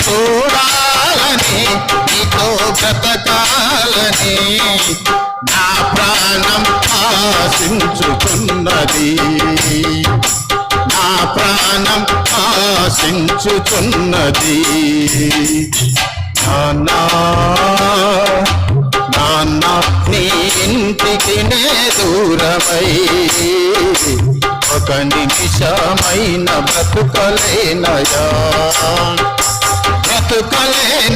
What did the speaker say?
చూడాలని నీతో బ్రతకాలని నా ప్రాణం ఆశించుతున్నది, నా ప్రాణం ఆశించుతున్నది. నాన్నా నాన్న నీ ఇంటికి నే దూరమై ఒక నిమిషమైన బ్రతుకలేనయా, బ్రతుకలేన